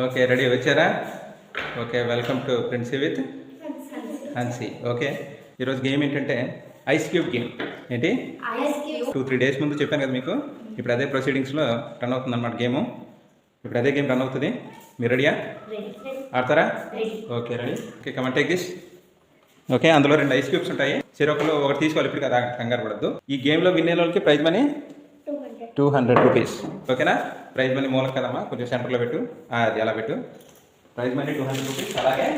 Okay ready వచ్చారా? Okay welcome to Princy with Hansi. Okay ఈరోజు game ఏంటంటే ఐస్ క్యూబ్ గేమ్. ఏంటి 2-3 డేస్ ముందు చెప్పాను కదా మీకు. ఇప్పుడు అదే ప్రొసీడింగ్స్లో రన్ అవుతుంది అన్నమాట గేము. ఇప్పుడు అదే గేమ్ రన్ అవుతుంది. మీరు రెడీయా? ఆడతారా? Okay ready. Okay come on take this. Okay అందులో 2 ఐస్ క్యూబ్స్ ఉంటాయి. చెరొకలు ఒకటి తీసుకోవాలి. ఇప్పుడు కదా కంగారు పడద్దు. ఈ గేమ్లో విన్ అయిన వాళ్ళకి ప్రైజ్ మనీ 200 రూపీస్. ఓకేనా? ప్రైజ్ మనీ మూలక కదమ్మా, కొంచెం సెంటర్లో పెట్టు. అది అలా పెట్టు. Praise money 200 rupees. అలాగే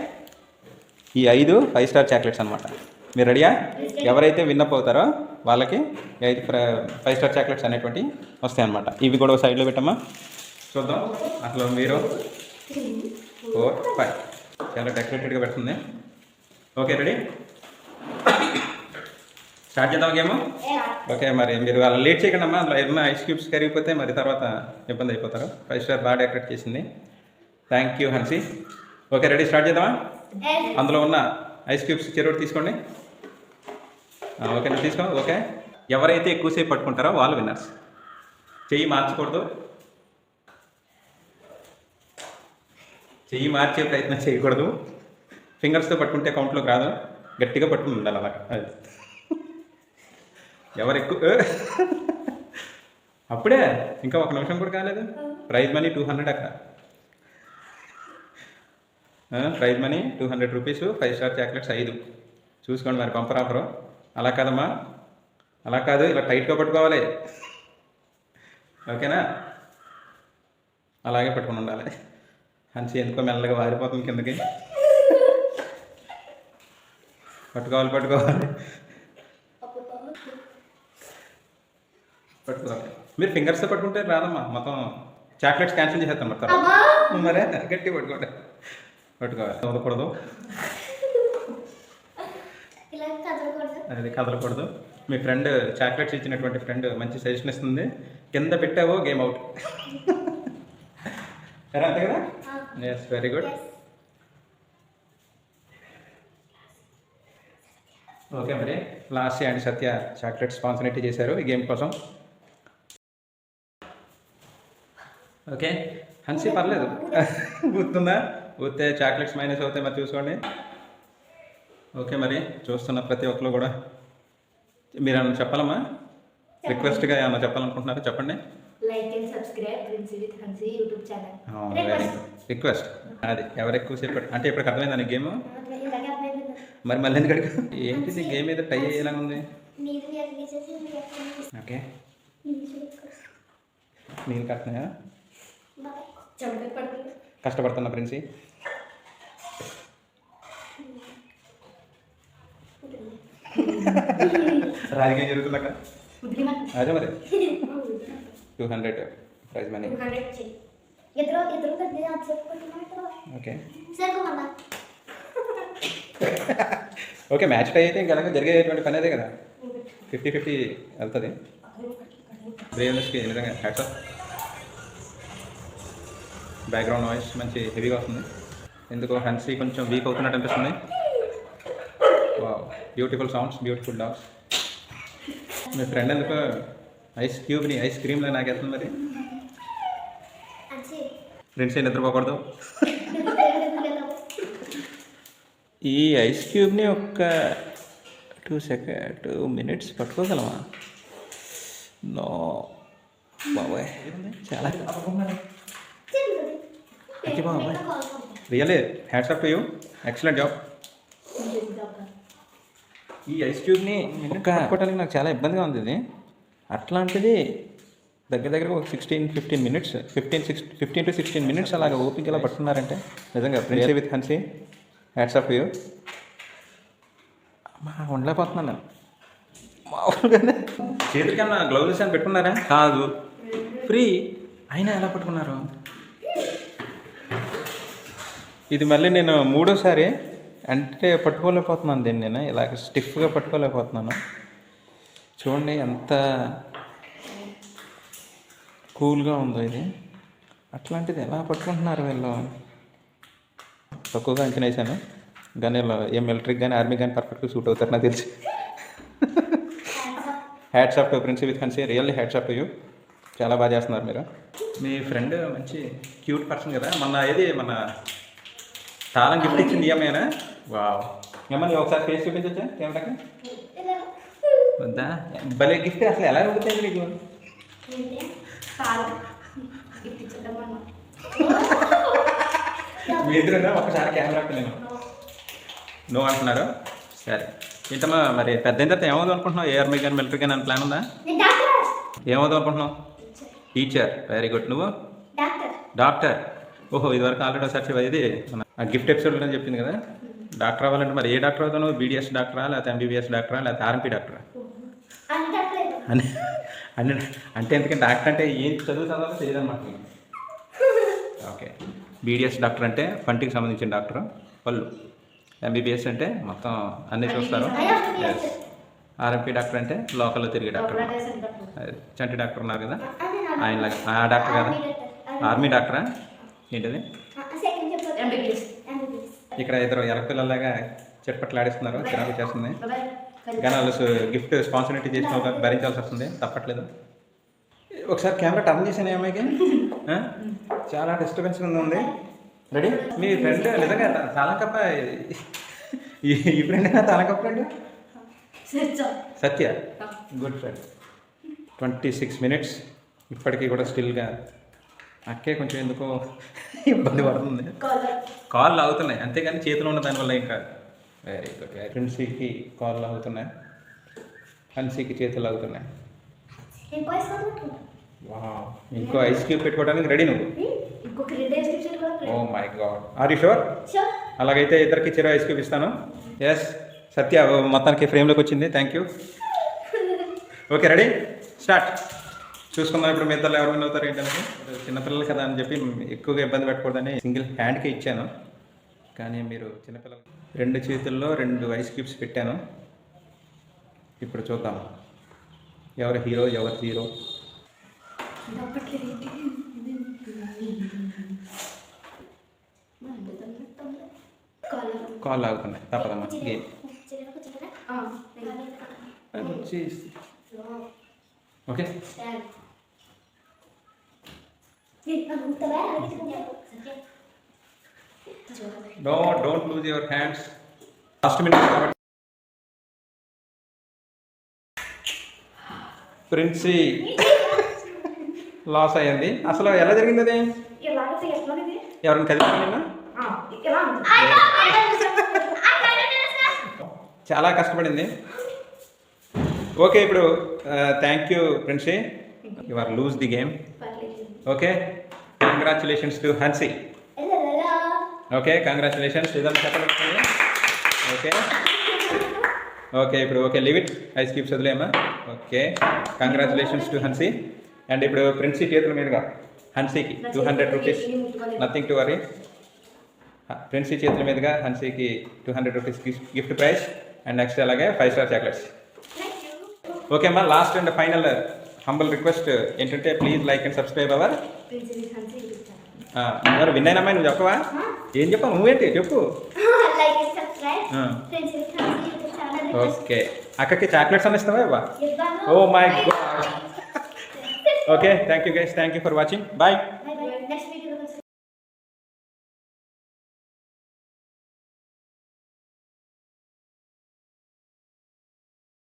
ఈ 5 5-స్టార్ చాక్లెట్స్ అనమాట. మీరు రెడీయా? ఎవరైతే విన్నప్ అవుతారో వాళ్ళకి 5 5-స్టార్ చాక్లెట్స్ అనేటువంటి వస్తాయి అనమాట. ఇవి కూడా సైడ్లో పెట్టమ్మా, చూద్దాం. అసలు మీరు 4, 5 చాలా డెకరేటెడ్గా పెడుతుంది. ఓకే రెడీ, స్టార్ట్ చేద్దాం గేమ్. ఓకే మరి మీరు అలా లేట్ చేయకండి అమ్మా. అందులో ఏమన్నా ఐస్ క్యూబ్స్ కరిగిపోతే మరి తర్వాత ఇబ్బంది అయిపోతారు. 5-స్టార్ బాగా డెకరేట్ చేసింది. Thank you హన్సీ. Okay ready, start చేద్దామా? అందులో ఉన్న ఐస్ క్యూబ్స్ చెరువు తీసుకోండి. ఓకే నేను తీసుకో. ఓకే ఎవరైతే ఎక్కువసేపు పట్టుకుంటారో వాళ్ళు విన్నర్స్. చెయ్యి మార్చకూడదు, చెయ్యి మార్చే ప్రయత్నం చేయకూడదు. ఫింగర్స్తో పట్టుకుంటే కౌంట్లోకి రాదు, గట్టిగా పట్టుకుని ఉండాలి అలాగా. అది ఎవరు ఎక్కువ అప్పుడే ఇంకా 1 నిమిషం కూడా కాలేదు. ప్రైజ్ మనీ 200 అక్కడ. Prize money 200 rupees. Five star chocolates 5 చూసుకోండి. మరి పంపర్ ఆఫరు. అలా కాదమ్మా, అలా కాదు, ఇలా టైట్గా పట్టుకోవాలి. ఓకేనా? అలాగే పట్టుకుని ఉండాలి. హన్సీ ఎందుకో మెల్లగా వారిపోతుంది కిందకి. పట్టుకోవాలి పట్టుకోవాలి పట్టుకోవాలి. మీరు ఫింగర్స్తో పట్టుకుంటే రాదమ్మా, మొత్తం చాక్లెట్స్ క్యాన్సిల్ చేసేస్తాం మరి. మరే గట్టి పట్టుకోండి. పట్టుకోవాలి, వదలకూడదు, అది కదలకూడదు. మీ ఫ్రెండ్ చాక్లెట్స్ ఇచ్చినటువంటి ఫ్రెండ్ మంచి సజెషన్ ఇస్తుంది. కింద పెట్టావో గేమ్ అవుట్. సరే అంతే కదా? Yes very good. ఓకే మరి లాస్ట్ అండ్ సత్య చాక్లెట్ స్పాన్సరిటీ చేశారు ఈ గేమ్ కోసం. ఓకే హన్సీ పర్లేదు, గుర్తుందా? గుర్తే చాక్లెట్స్ మైనస్ అవుతాయి మరి చూసుకోండి. ఓకే మరి చూస్తున్న ప్రతి ఒక్కరు కూడా మీరు ఏమన్నా చెప్పాలమ్మా? రిక్వెస్ట్గా ఏమన్నా చెప్పాలనుకుంటున్నారా? చెప్పండి. Like and subscribe Princy with Hansi YouTube channel. Request అది ఎవరు ఎక్కువసేపు అంటే ఇప్పుడు అర్థమైందా నీకు గేమ్? మరి మళ్ళీ ఎందుకు అడిగా? ఏంటిది గేమ్ ఏదో టై అయ్యేలా ఉంది. ఓకే నీళ్ళు కట్టినాయా? కష్టపడుతున్నా ప్రిన్సీ. రాజకీయం జరుగుతుందా? అదే మరి 200 prize money. Okay okay match tie అయితే ఇంకా జరిగేటువంటి పని అదే కదా. 50-50 వెళ్తుంది. బ్రేవ్నెస్కి నిజంగా హ్యాట్స్ ఆఫ్. బ్యాక్గ్రౌండ్ నాయిస్ మంచి హెవీగా వస్తుంది. ఎందుకో హన్సీ కొంచెం వీక్ అవుతున్నట్టు అనిపిస్తుంది. Wow beautiful sounds, beautiful dogs. మీ ఫ్రెండ్ ఎందుకో ఐస్ క్యూబ్ని ఐస్ క్రీమ్లో నాకు వెళ్తుంది. మరి ఫ్రెండ్స్ నిద్రపోకూడదు. ఈ ఐస్ క్యూబ్ని ఒక 2 మినిట్స్ పట్టుకోగలమా? నో బాబాయ్, చాలా బాబాయ్. Really hats off to you, excellent job. ఈ ఐస్ క్యూబ్ని పట్టుకోవడానికి నాకు చాలా ఇబ్బందిగా ఉంది. ఇది అట్లాంటిది దగ్గర ఒక 15 మినిట్స్ 15 to 16 మినిట్స్ అలాగ ఓపికలా పట్టుకున్నారంటే నిజంగా Princy with Hansi hats off you. ఉండలేకపోతున్నాను నేను మామూలుగానే. చేతికన్నా గ్లౌజెస్ అని పెట్టుకున్నారా? కాదు, ఫ్రీ అయినా ఎలా పట్టుకున్నారు? ఇది మళ్ళీ నేను 3వసారి అంటే పట్టుకోలేకపోతున్నాను దీన్ని. నేను ఇలాగ స్టిఫ్గా పట్టుకోలేకపోతున్నాను. చూడండి ఎంత కూల్గా ఉందో ఇది. అట్లాంటిది ఎలా పట్టుకుంటున్నారు వీళ్ళు? తక్కువగా అంచనా వేసాను కానీ ఏ మిలిటరీకి కానీ ఆర్మీ కానీ పర్ఫెక్ట్గా సూట్ అవుతారు నాకు తెలిసి. Hats off to Princy with Hansi, really hats off to you. చాలా బాగా చేస్తున్నారు మీరు. మీ ఫ్రెండ్ మంచి క్యూట్ పర్సన్ కదా, మన తాళం గిఫ్ట్ ఇచ్చింది ఏమైనా? వావ్, ఏమన్నా ఒకసారి ఫేస్ చూపించచ్చా కెమెరాకి? వద్దా? భలే గిఫ్ట్, అసలు ఎలా ఉంటుంది నీకు? మీ ఎదురుగా ఒకసారి కెమెరాకి నేను నువ్వు అంటున్నారు. సరే ఏంటమ్మా, మరి పెద్ద అయిన తర్వాత ఏమవుదాం అనుకుంటున్నావు? ఏఆర్మీ కానీ మిలిటరీ కానీ అని ప్లాన్ ఉందా? ఏమవుదాం అనుకుంటున్నావు? Teacher, very good. నువ్వు? డాక్టర్. ఓహో, ఇదివరకు ఆల్రెడీ ఒకసారి ఇది మన గిఫ్ట్ ఎపిసోడ్లో చెప్పింది కదా. డాక్టర్ అవ్వాలంటే మరి ఏ డాక్టర్ అవుతావు? బీడీఎస్ డాక్టరా, లేకపోతే ఎంబీబీఎస్ డాక్టరా, లేకపోతే ఆర్ఎంపీ డాక్టరా? అంటే ఎందుకంటే డాక్టర్ అంటే ఏం చదువుతుందో తెలియదు అనమాట. ఓకే, బీడీఎస్ డాక్టర్ అంటే పంటికి సంబంధించిన డాక్టర్, పళ్ళు. ఎంబీబీఎస్ అంటే మొత్తం అన్నీ చూస్తారు. ఆర్ఎంపీ డాక్టర్ అంటే లోకల్లో తిరిగే డాక్టర్. చంటి డాక్టర్ ఉన్నారు కదా ఆయన, ఆ డాక్టర్ కదా. ఆర్మీ డాక్టరా ఏంటిది? ఇక్కడ ఇద్దరు ఎరపిల్లలాగా చెట్పట్లాడిస్తున్నారు, చిరాకు చేస్తుంది. కానీ వాళ్ళు గిఫ్ట్ స్పాన్సరిటీ చేసిన వాళ్ళకి భరించాల్సి వస్తుంది, తప్పట్లేదు. ఒకసారి కెమెరా టర్న్ చేసాను అమ్మాయికి. చాలా డిస్టర్బెన్స్ ఉంది. రెడీ? మీ ఫ్రెండ్ నిజంగా తాళంకప్ప, ఈ ఫ్రెండ్ తాళంకప్ప ఫ్రెండ్ సత్య, గుడ్ ఫ్రెండ్. 26 minutes ఇప్పటికీ కూడా స్టిల్గా అక్కే కొంచెం ఎందుకో ఇబ్బంది పడుతుంది. కాళ్ళు అవుతున్నాయి అంతేగాని చేతిలో ఉన్న దానివల్ల ఇంకా. Very good. ఫ్రెండ్స్కి కాళ్ళు అవుతున్నాయి, హన్సీకి చేతులు అవుతున్నాయి. వావ్, ఇంకో ఐస్ క్యూబ్ పెట్టుకోవడానికి రెడీ నువ్వు? Oh my god, are you sure? అలాగైతే ఇద్దరికి చిరు ఐస్ క్యూబ్ ఇస్తాను. ఎస్, సత్య మొత్తానికి ఫ్రేమ్లోకి వచ్చింది. Thank you. Okay, ready, start. చూసుకుందాం ఇప్పుడు మీ ఇద్దరు ఎవరు విన్ అవుతారు ఏంటనేది. చిన్నపిల్లలు కదా అని చెప్పి ఎక్కువగా ఇబ్బంది పెట్టకూడదని సింగిల్ హ్యాండ్కి ఇచ్చాను. కానీ మీరు చిన్నపిల్లలు, 2 చేతుల్లో 2 ఐస్ క్యూబ్స్ పెట్టాను. ఇప్పుడు చూద్దాం ఎవరు హీరో ఎవరు జీరో. కాల్ ఆగుతున్నాయి, తప్పదమ్మా. Game okay. Don't lose your hands. Last minute కాబట్టి ప్రిన్సీ లాస్ అయ్యింది. అసలు ఎలా జరిగింది అది? ఎవరిని కదిలింది నిన్న? చాలా కష్టపడింది. ఓకే, ఇప్పుడు thank you Princy, you are lose the game. Okay, congratulations to Hansi. Okay, congratulations. ఇదంతా చెప్పలేదు. ఓకే ఓకే, ఇప్పుడు okay, leave it. Ice cubes వదిలేమా. Okay, congratulations to Hansi. And ఇప్పుడు ప్రిన్సీ చేతుల మీదుగా హన్సీకి 200 rupees, nothing to worry. Princy చేతుల మీదుగా హన్సీకి 200 rupees gift prize. And next అలాగే 5 స్టార్ చాక్లెట్స్. ఓకే అమ్మా, last and final humble request ఏంటంటే please like and subscribe our. ఎవరు విన్ అయినమ్మా? నువ్వు చెప్పవా? ఏం చెప్పా? నువ్వేంటి చెప్పు. ఓకే, అక్కకి చాక్లెట్స్ అని ఇస్తావా? ఇవ్వ. Oh my god. Okay, thank you guys, thank you for watching. Bye.